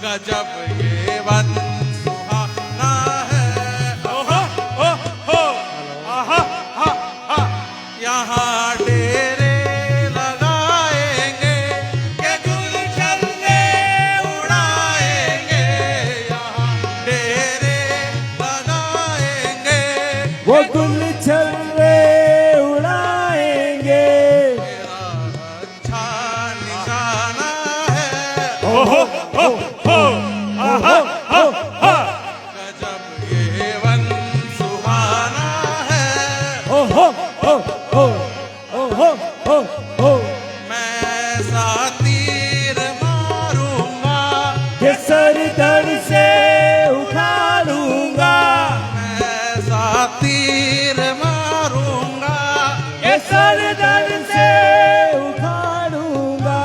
गजब ये वन सुहाना है। यहाँ डेरे लगाएंगे के गुलछल्ले उड़ाएंगे। यहाँ डेरे लगाएंगे वो गुलछल्ले उड़ाएंगे। मेरा अच्छा निशाना है। गजब ये वन सुहाना है। मैं सा तीर मारूंगा ये सर धड़ से उठा लूंगा। मैं सा तीर मारूंगा ये सर धड़ से उठा लूंगा।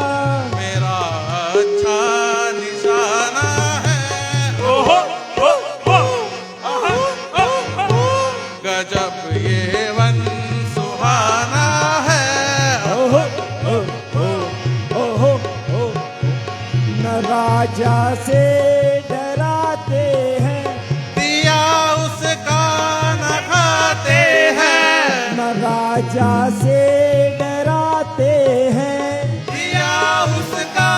मेरा अच्छा निशाना है। गजब ये वन सुहाना है। न राजा से डराते हैं, दिया उसका न खाते हैं। न राजा से डराते हैं, दिया उसका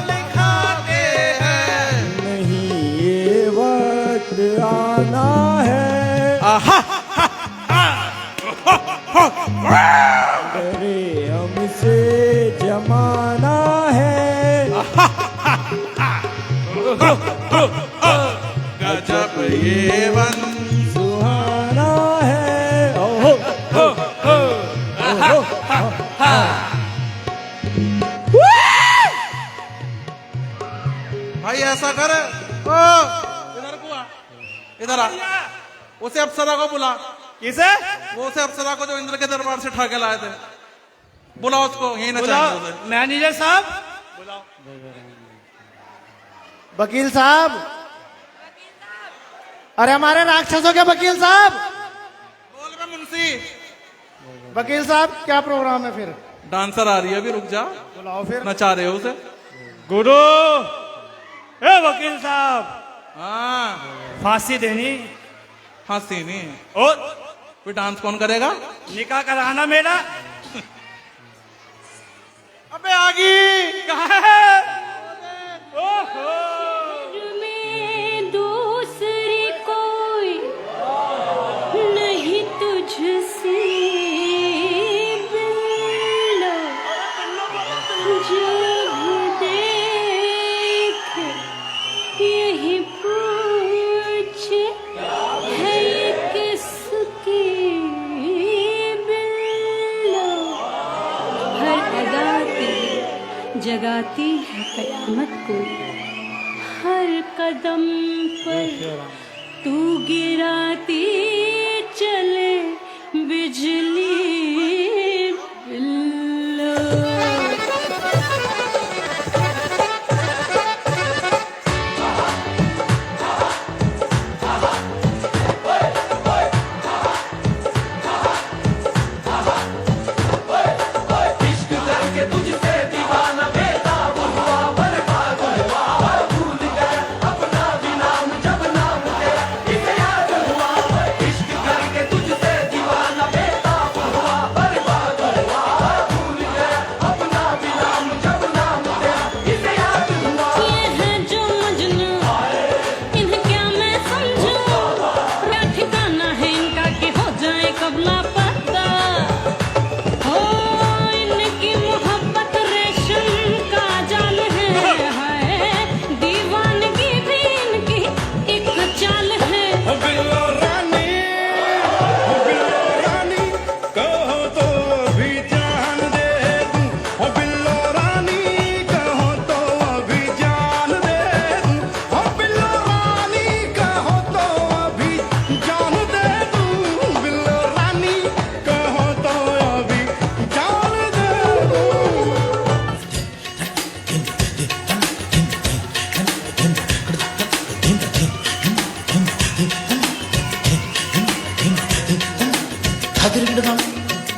न खाते हैं। नहीं ये वक्त आना है। डरे हमसे जमाना है। गजब ये वन सुहाना है। भाई ऐसा कर, ओ इधर को आ, इधर आ। उसे अप्सरा को बुला। किसे? वो उसे अप्सरा को जो इंद्र के दरबार से ठा के लाए थे, बुला उसको। यही ना बुलाओ चाहिए। मैनेजर साहब। वकील साहब, अरे हमारे राक्षसों के वकील साहब। बोल बे मुंशी। वकील साहब क्या प्रोग्राम है फिर? डांसर आ रही है अभी, रुक जा। बुलाओ फिर। नचा रहे हो उसे। गुरु, ए वकील साहब, हाँ, फांसी देनी हंसी नहीं। और कोई डांस कौन करेगा? निकाह कराना मेरा। अबे आगी कहाँ है? ओहो, में दूसरी कोई नहीं तुझसे बिल्लो। जब देख यही पूछ है ये किसकी बिल्लो। हर अदा जगाती है कयामत को। हर कदम पर तू गिराती चले बिजली बिल्लो।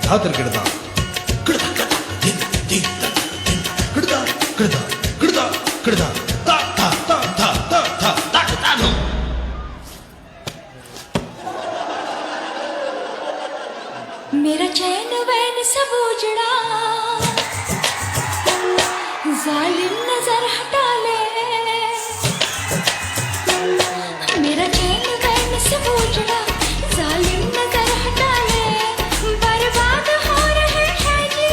धा तिरकिड़दा मेरा चैन वैन सब उजड़ा, जालिम नजर हटा ले। मेरा चैन वैन सब उजड़ा, जालिम नजर हटा ले। बर्बाद हो रहे हैं जी,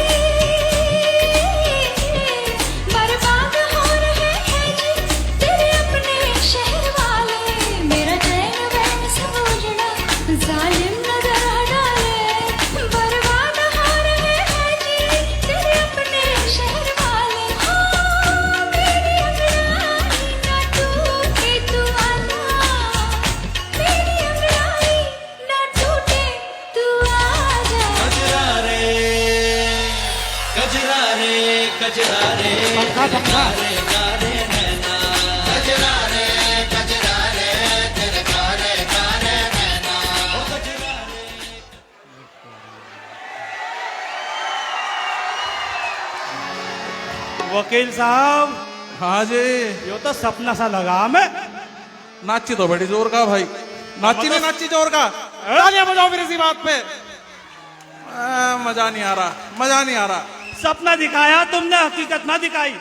बर्बाद हो रहे हैं जी तेरे अपने शहर वाले। मेरा चैन वैन सब उजड़ा, जालिम नजर हटा ले। बर्बाद हो रहे हैं जी तेरे अपने शहर वाले। हो मेरी अंगड़ाई ना टूटे तू आना, मेरी अंगड़ाई ना टूटे तू आजा। वकील साहब, हाँ जी। यो तो सपना सा लगा मैं। नाची तो बड़ी जोर का भाई, नाची नहीं नाची जोर का। तालियां बजाओ फिर इसी बात पे। मजा नहीं आ रहा, मजा नहीं आ रहा। सपना दिखाया तुमने, हकीकत ना दिखाई।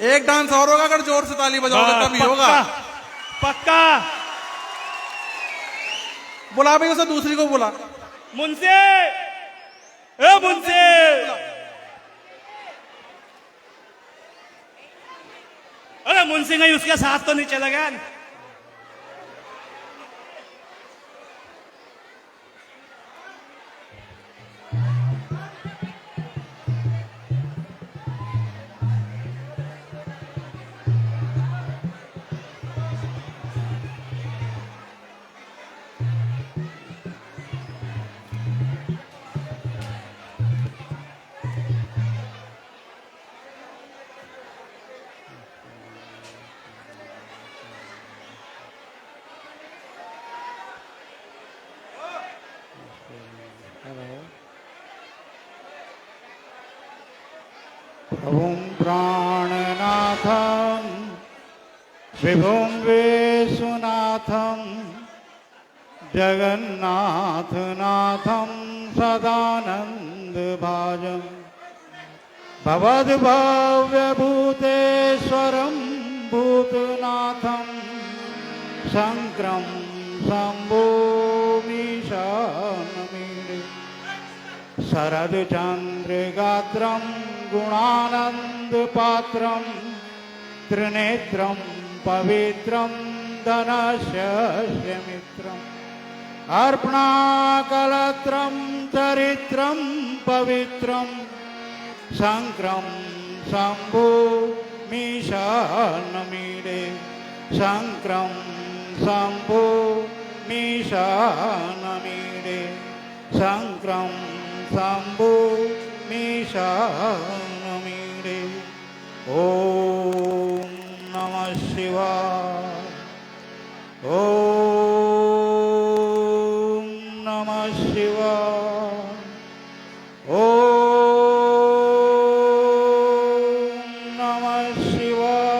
एक डांस और होगा अगर जोर से ताली बजाओगे तभी होगा। पक्का। बुला भाई उसे, दूसरी को बुला। मुंसे, ए मुंसे, अरे मुंशी नहीं, उसके साथ तो नहीं चला गया। प्रभुं प्राणनाथं विभुं विश्वनाथं जगन्नाथनाथं सदानन्दभाजं भवद्भव्यभूतेश्वरं भूतनाथं शङ्करं शम्भोमीशानमीडे शरदचन्द्रगात्रं गुणानन्दपात्रं त्रिनेत्रं पवित्रं धनस्य मित्रम् अर्पणाकलत्रं चरित्रं पवित्रं शङ्करं शम्भोमीशानमीडे शङ्करं शम्भोमीशानमीडे शङ्करं शम्भोमीशानमीडे। ॐ नमः शिवाय। ॐ नमः शिवाय। ॐ नमः शिवाय।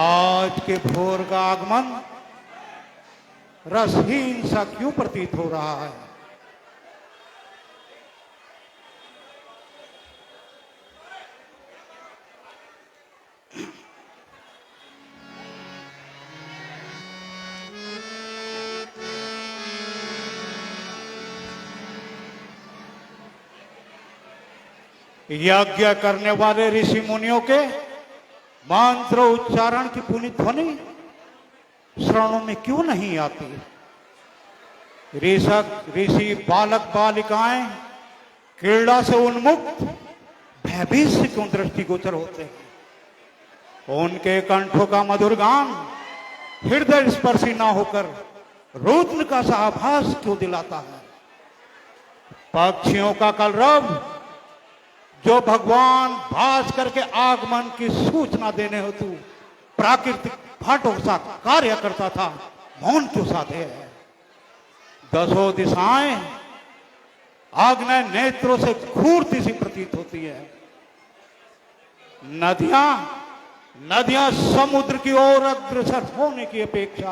आज के भोर का आगमन रसहीन सा क्यों प्रतीत हो रहा है? यज्ञ करने वाले ऋषि मुनियों के मंत्र उच्चारण की पुण्य ध्वनि श्रवणों में क्यों नहीं आती? ऋषि बालक बालिकाएं क्रीड़ा से उन्मुक्त भयभीत से क्यों दृष्टिगोचर होते हैं? उनके कंठों का मधुर गान हृदय स्पर्शी ना होकर रुद्र का सा आभास क्यों दिलाता है? पक्षियों का कलरव जो भगवान भास्कर के आगमन की सूचना देने हेतु प्राकृतिक भाटों सा कार्य करता था, मौन क्यों साधे है? दसों दिशाएं आग्नेय नेत्रों से घूरती सी प्रतीत होती है। नदियां नदियां समुद्र की ओर अग्रसर होने की अपेक्षा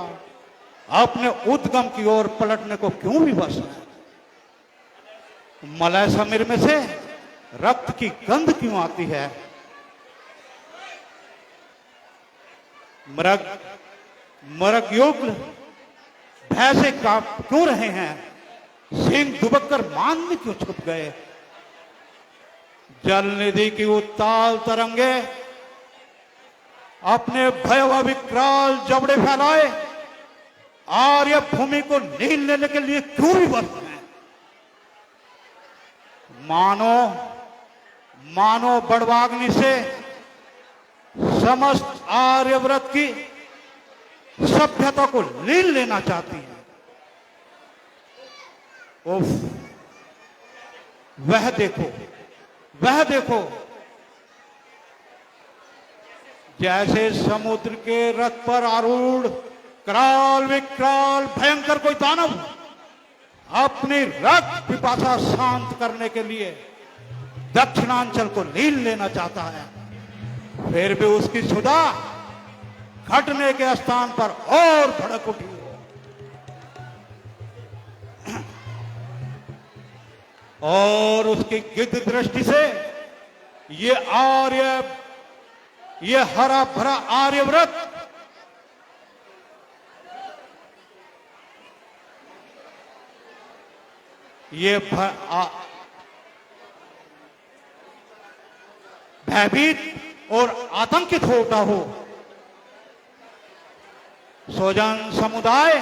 अपने उद्गम की ओर पलटने को क्यों विवश है? मलय समीर में से रक्त की गंध क्यों आती है? मृग युग्ल भय से कांप क्यों रहे हैं? सिंह दुबक कर मान में क्यों छुप गए? जल निधि की उत्ताल तरंगे अपने भयावह विकराल जबड़े फैलाए आर्य भूमि को नील लेने के लिए क्यों विवश हैं? मानो बड़वाग्नि से समस्त आर्यव्रत की सभ्यता को लीन लेना चाहती है। उफ, वह देखो जैसे समुद्र के रथ पर आरूढ़ कराल विकराल भयंकर कोई दानव अपनी रक्त पिपासा शांत करने के लिए दक्षिणांचल को लीन लेना चाहता है, फिर भी उसकी क्षुधा घटने के स्थान पर और भड़क उठी हो। और उसकी गिद्ध दृष्टि से ये हरा भरा आर्यव्रत भयभीत और आतंकित होता हो। स्वजन समुदाय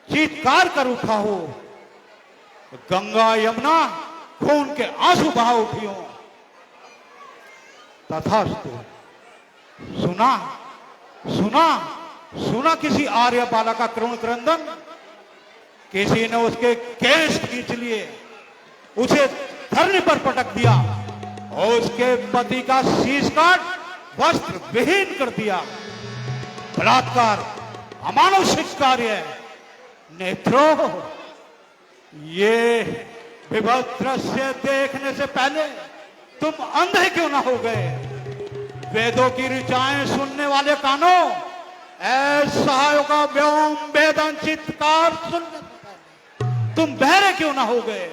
चीत्कार कर उठा हो, गंगा यमुना खून के आंसू बहा उठी हो। तथास्तु सुना किसी आर्य बाला का करुण क्रंदन, किसी ने उसके केश खींच लिए, उसे धरनी पर पटक दिया और उसके पति का शीश काट वस्त्र विहीन कर दिया। बलात्कार अमानुषिक कार्य। नेत्रों, ये विभत्स दृश्य देखने से पहले तुम अंधे क्यों ना हो गए? वेदों की ऋचाएं सुनने वाले कानों, सहायों का व्योम वेदन चित्कार सुनने से पहले तुम बहरे क्यों ना हो गए?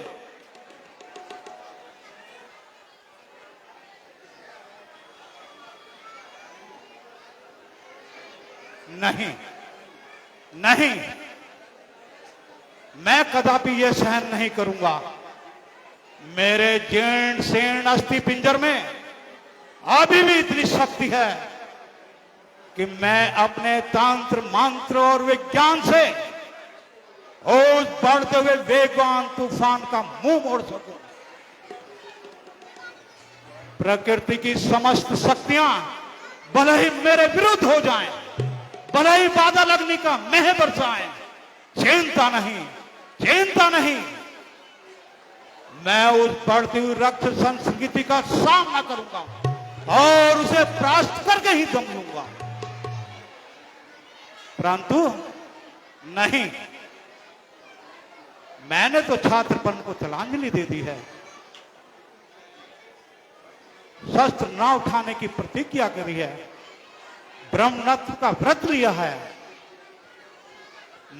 नहीं, मैं कदापि यह सहन नहीं करूंगा। मेरे जीर्ण शीर्ण अस्थि पिंजर में अभी भी इतनी शक्ति है कि मैं अपने तंत्र मंत्र और विज्ञान से उस बढ़ते हुए वेगवान तूफान का मुंह मोड़ सकूं। प्रकृति की समस्त शक्तियां भले ही मेरे विरुद्ध हो जाएं, भले ही बादल अग्नि का मेह बरसाएं, चिंता नहीं, मैं उस बढ़ती हुई रक्त संस्कृति का सामना करूंगा और उसे परास्त करके ही दम लूंगा। परंतु नहीं, मैंने तो छात्रपन को तिलांजलि दे दी है, शस्त्र ना उठाने की प्रतिज्ञा करी है, ब्रह्मणत्व का व्रत लिया है।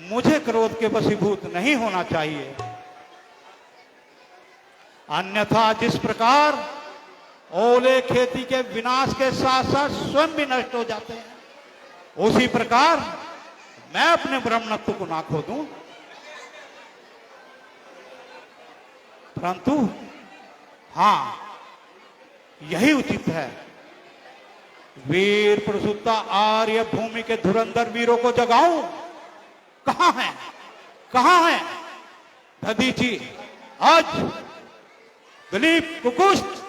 मुझे क्रोध के वशीभूत नहीं होना चाहिए, अन्यथा जिस प्रकार ओले खेती के विनाश के साथ साथ स्वयं भी नष्ट हो जाते हैं, उसी प्रकार मैं अपने ब्रह्मणत्व को ना खो दूं। परंतु हां, यही उचित है। वीर प्रसूता आर्य भूमि के धुरंधर वीरों को जगाऊं। कहां है दधीची, आज दिलीप, कुकुस्त,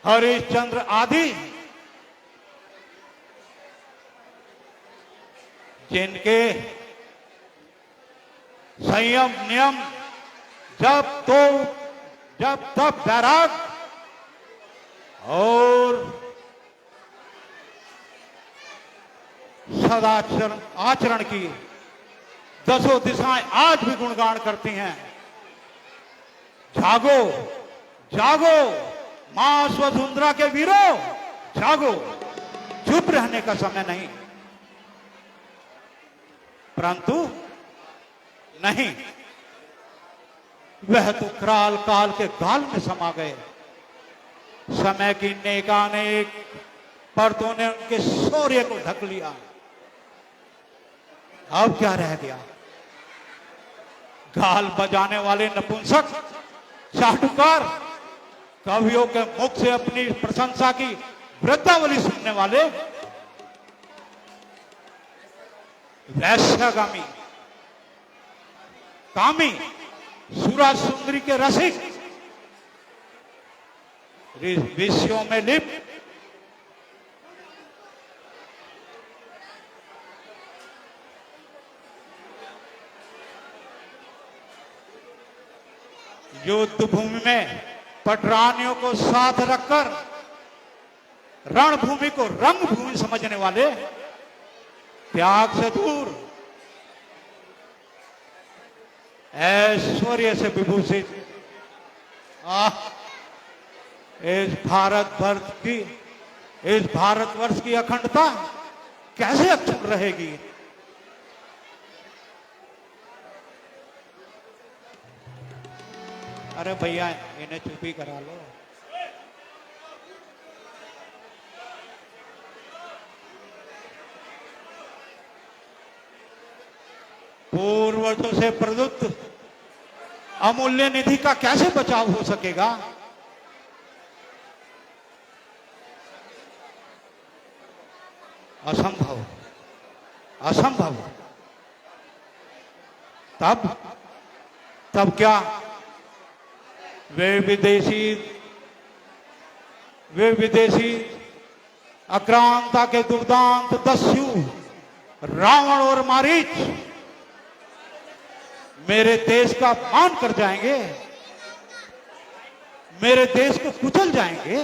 हरिश्चंद्र आदि जिनके संयम नियम जब तब बैराग और सदाचरण आचरण की दसों दिशाएं आज भी गुणगान करती हैं। जागो जागो मां स्वतंत्रता के वीरों, जागो, चुप रहने का समय नहीं। परंतु नहीं, वह तो कराल काल के गाल में समा गए। समय की नेकानेक पर्दों ने उनके शौर्य को ढक लिया। अब क्या रह गया? गाल बजाने वाले नपुंसक, चाटुकार, कवियों के मुख से अपनी प्रशंसा की वृद्धावली सुनने वाले, वैश्यगामी, कामी, सुरा सुंदरी के रसिक, विषयों में लिप्त, युद्ध भूमि में पटरानियों को साथ रखकर रणभूमि को रंगभूमि समझने वाले, त्याग से दूर, ऐश्वर्य से विभूषित, इस भारतवर्ष की अखंडता कैसे अक्षुण्ण रहेगी? अरे भैया, इन्हें चुप ही करा लो। पूर्वजों से प्रदत्त अमूल्य निधि का कैसे बचाव हो सकेगा? असंभव, असंभव। तब क्या वे विदेशी आक्रांता के दुर्दांत दस्यु रावण और मारीच मेरे देश का अपमान कर जाएंगे, मेरे देश को कुचल जाएंगे?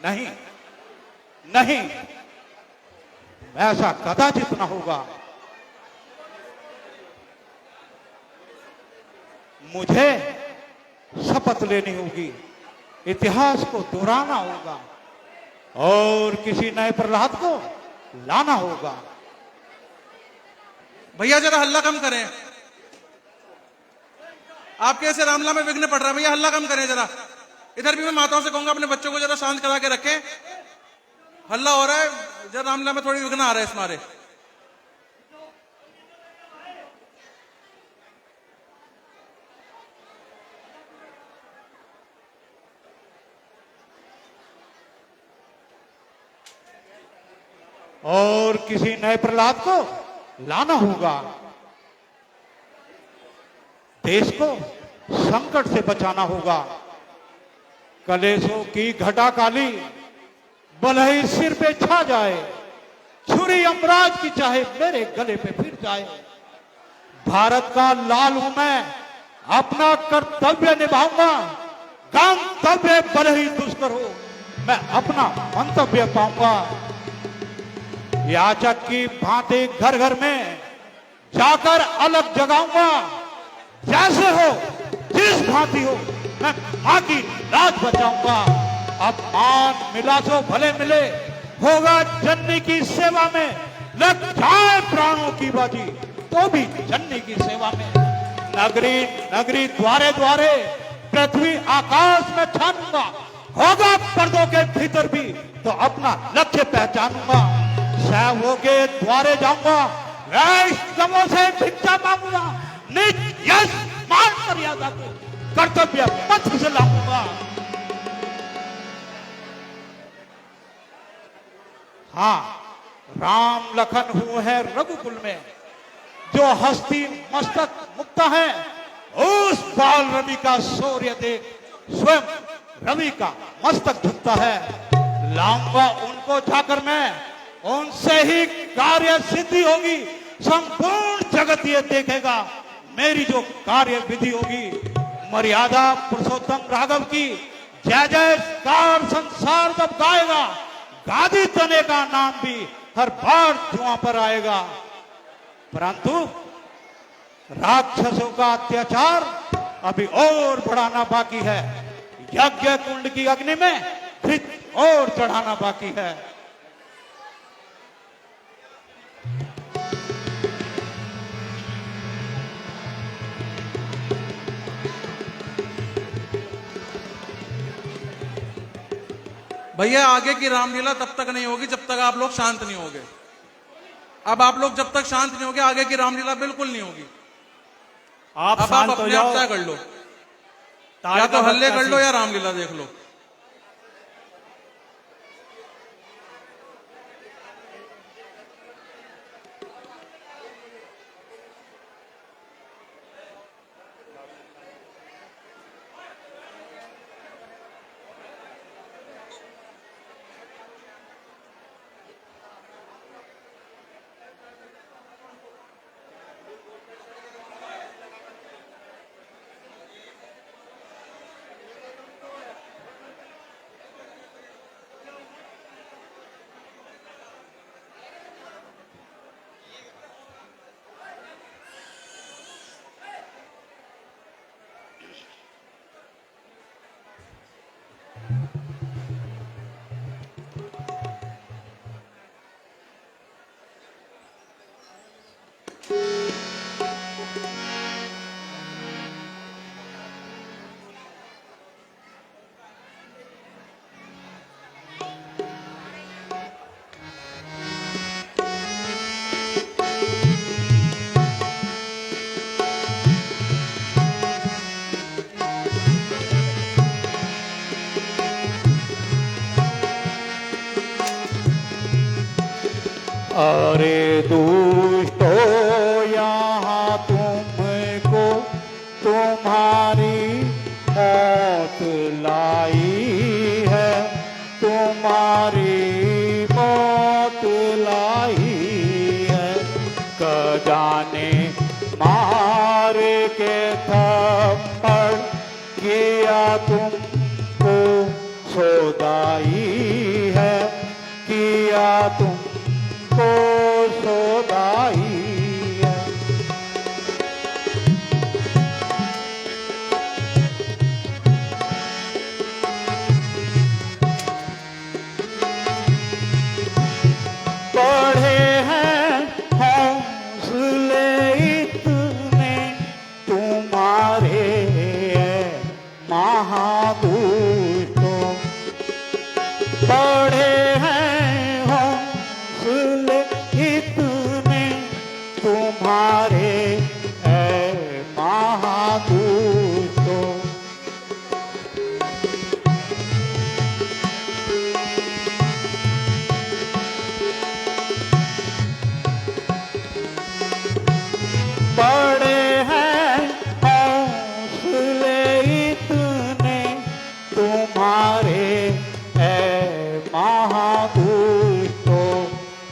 नहीं, नहीं, ऐसा कदाचित न होगा। मुझे शपथ लेनी होगी, इतिहास को दोहराना होगा और किसी नए प्रहलाद को लाना होगा। भैया जरा हल्ला कम करें, आपके ऐसे रामला में विघ्न पड़ रहा है। भैया हल्ला कम करें जरा। इधर भी मैं माताओं से कहूंगा अपने बच्चों को जरा शांत करा के रखें, हल्ला हो रहा है, जरा रामला में थोड़ी विघ्न आ रहा है इस मारे। और किसी नए प्रहलाद को लाना होगा, देश को संकट से बचाना होगा। कलेशों की घटा काली बलही सिर पे छा जाए, छुरी यमराज की चाहे मेरे गले पे फिर जाए। भारत का लाल हूं मैं, अपना कर्तव्य निभाऊंगा। गंतव्य बलही दुष्कर हो, मैं अपना मंतव्य पाऊंगा। याचक की भांति घर घर में जाकर अलग जगाऊंगा। जैसे हो, जिस भांति हो, मैं मां की लाज बचाऊंगा। अपमान मिला तो भले मिले, होगा जननी की सेवा में। लग जाए प्राणों की बाजी तो भी जननी की सेवा में। नगरी नगरी द्वारे द्वारे, पृथ्वी आकाश में छानूंगा। होगा पर्दों के भीतर भी तो अपना लक्ष्य पहचानूंगा। सैवों के द्वारे जाऊंगा, वैष्णवों से भिक्षा मांगूंगा। निज यश मान मर्यादा को कर्तव्य पथ से लाऊंगा। हाँ, राम लखन हुए हैं रघुकुल में, जो हस्ती मस्तक मुक्ता है। उस बाल रवि का शौर्य देख स्वयं रवि का मस्तक झुकता है। लाऊंगा उनको जाकर मैं, उनसे ही कार्य सिद्धि होगी। संपूर्ण जगत ये देखेगा मेरी जो कार्य विधि होगी। मर्यादा पुरुषोत्तम राघव की जय जयकार संसार जब गाएगा। गादी तने का नाम भी हर बार धुआं पर आएगा। परंतु राक्षसों का अत्याचार अभी और बढ़ाना बाकी है। यज्ञ कुंड की अग्नि में घृत और चढ़ाना बाकी है। भैया आगे की रामलीला तब तक नहीं होगी जब तक आप लोग शांत नहीं होगे। अब आप लोग जब तक शांत नहीं होगे आगे की रामलीला बिल्कुल नहीं होगी। आप अब आप शांत हो अपने जाओ। आप तय कर लो, ताली या का तो हल्ले बटका कर लो या रामलीला देख लो। अरे दुष्टो यहाँ तुमको तुम्हारी मौत लाई है, तुम्हारी मौत लाई है। जाने मार के थप्पड़ किया तुमको सोदाई है, किया तुमको सोदाई है। पढ़े हैं हौसले इतने तुम्हारे महादुष्टों, पढ़े हैं हौसले इतने तुम्हारे महादुष्टों। बड़े हैं हौसले इतने तुम्हारे महादुष्टों।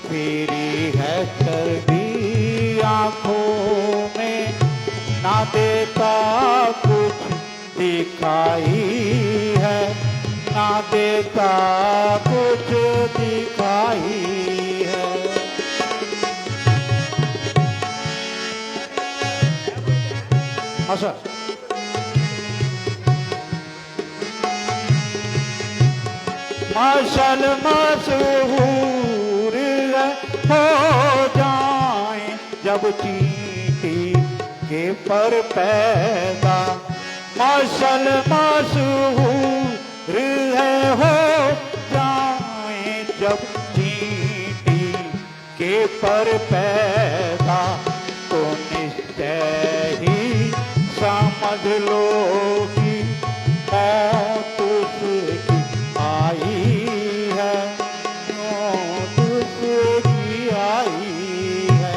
फिरी है चर्बी आंखों में, ना देता कुछ दिखाई है, ना देता कुछ दिखाई है। हाँ सर। मशल मशहूर हो जाए जब चींटी के पर पैदा, मशल मशहूर है हो जाए जब चींटी के पर पैदा, तो निश्चय ही समझ लो कि मौत उसकी आई है, मौत उसकी आई है।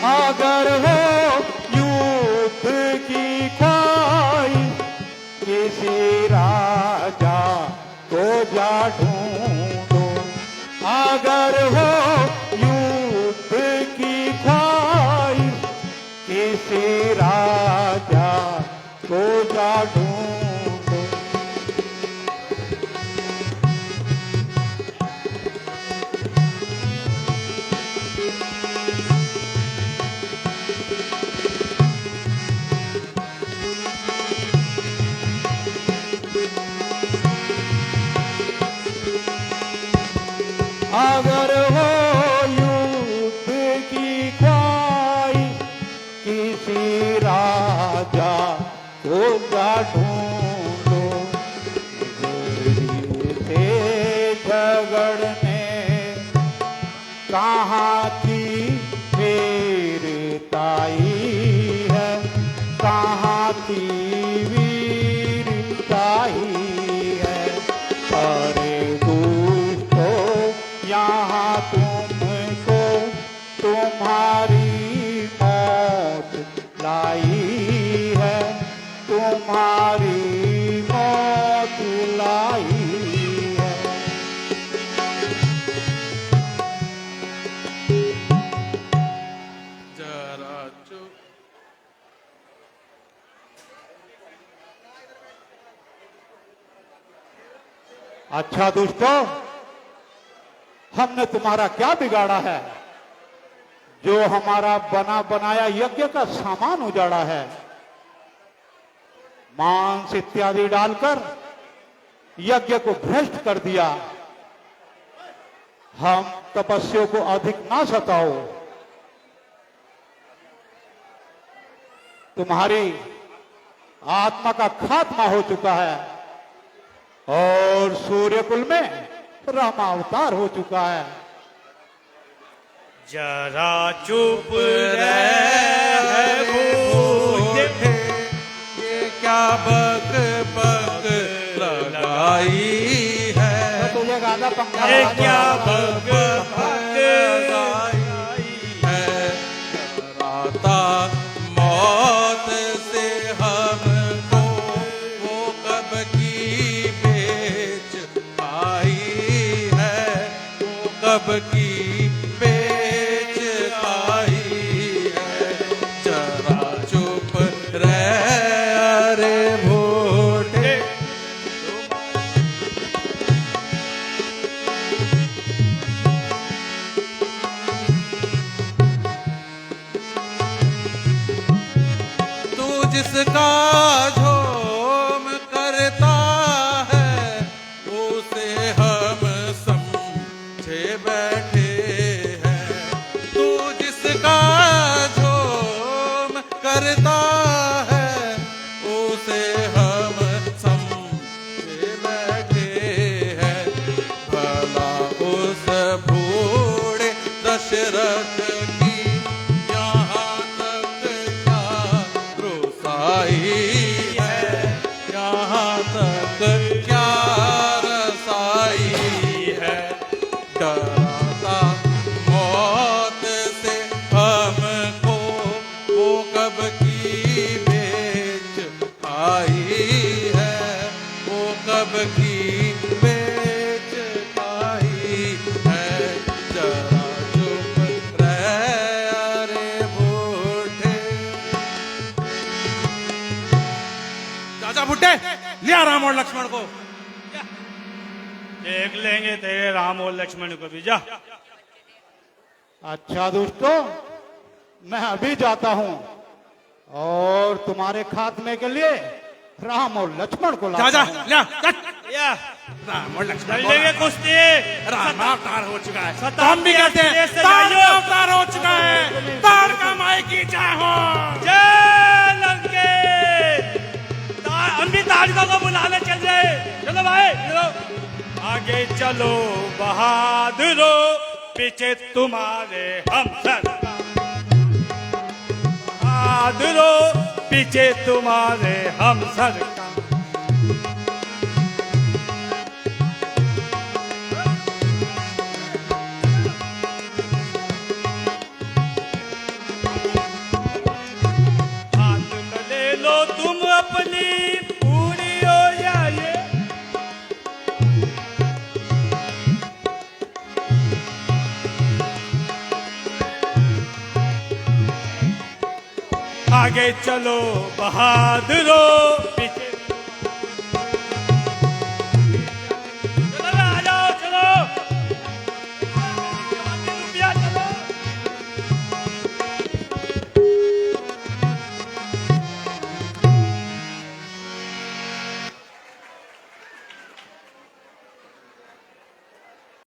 अगर हो युद्ध की ख्वाहिश किसी राजा को जा ढूंढो, अगर हो युद्ध की ख्वाहिश किसी राजा को जा ढूंढो। अगर हो युद्ध की ख्वाहिश किसी राजा को जा ढूंढो, गुरु से झगड़ने कहाँ की वीरताई है, कहाँ की वीरताई है। अरे दोस्तों यहाँ तुमको तुम्हारी मौत लाई है, तुम्हारी मौत लाई है। जरा चुप। अच्छा दोस्तों, हमने तुम्हारा क्या बिगाड़ा है जो हमारा बना बनाया यज्ञ का सामान उजाड़ा है? मांस इत्यादि डालकर यज्ञ को भ्रष्ट कर दिया। हम तपस्वियों को अधिक ना सताओ। तुम्हारी आत्मा का खात्मा हो चुका है और सूर्यकुल में रामावतार हो चुका है। जरा चुप रह बूढ़े, ये क्या बक बक लगाई है, तुझे गाना पंखा ये लगा दो। क्या बग बग लगाई है। राता मौत से हमको वो कब की बेच आई है, वो कब की बेच आई है। जरा चुप रह अरे भोटे। तू जिसका झोम करता है उसे हम समझे बैठे हैं। तू जिसका झोम करता है उसे हम समझे बैठे हैं। भला उस बूढ़े दशरथ की यहाँ तक क्या रुसाई है, यहाँ तक क्या रसाई है। डराता मौत से हमको वो कब की बेच आई है, वो कब की बेच आई है। जरा चुप रह अरे बूढ़े। चाचा भुट्टे लिया राम और लक्ष्मण को। देख लेंगे तेरे राम और लक्ष्मण को भी। जा अच्छा दोस्तों, मैं अभी जाता हूं और तुम्हारे खात्मे के लिए राम और लक्ष्मण को लाता चाचा हूं। लिया या राम और लक्ष्मण चल को लेंगे ला। कुश्ती। राम अवतार हो चुका है। शताब्दी तो हम भी कहते हैं एक्सप्रेस से तार जाइयो। अवतार हो चुका है। तार का माई की जय हो। जय लंके। हम भी तारिका को बुलाने चल रहे। चलो भाई चलो। आगे चलो बहादुरो, पीछे तुम्हारे हम सरकार। बहादुरो, पीछे तुम्हारे हम सरकार। हाथ में ले लो तुम अपनी पूरी हो जाइए। आगे चलो बहादुरो,